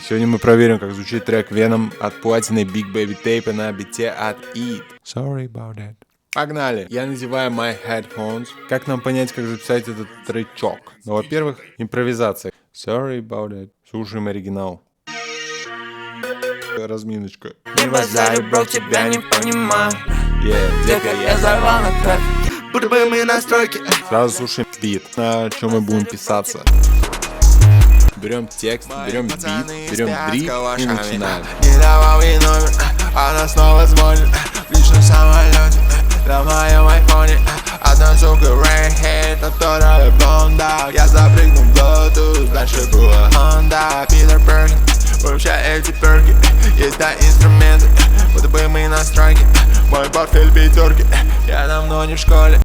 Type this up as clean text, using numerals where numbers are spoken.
Сегодня мы проверим, как звучит трек Venom от Platinum Big Baby Tape на бите от Eat. Sorry about that. Погнали! Я надеваю my headphones. Как нам понять, как записать этот тречок? Ну, во-первых, импровизация. Sorry about that. Слушаем оригинал. Разминочка. Не базарь, бро, тебя не понимаю. Детка, Я взорвал на трафик. Будто бы мы на стройке. Сразу слушаем бит, на чем мы будем писаться. Берем текст, берем бит, берем дрифт и начинаем. Не давал ей номер, она снова звонит. В личном самолете, на моем айфоне. Одна сука Рейнхейт, а вторая блонда. Я запрыгнул в Bluetooth, дальше была Honda. Питер Перкин, вручай эти перки. Есть да инструменты, будто бы мы на стройке. Мой портфель пятерки, я давно не в школе.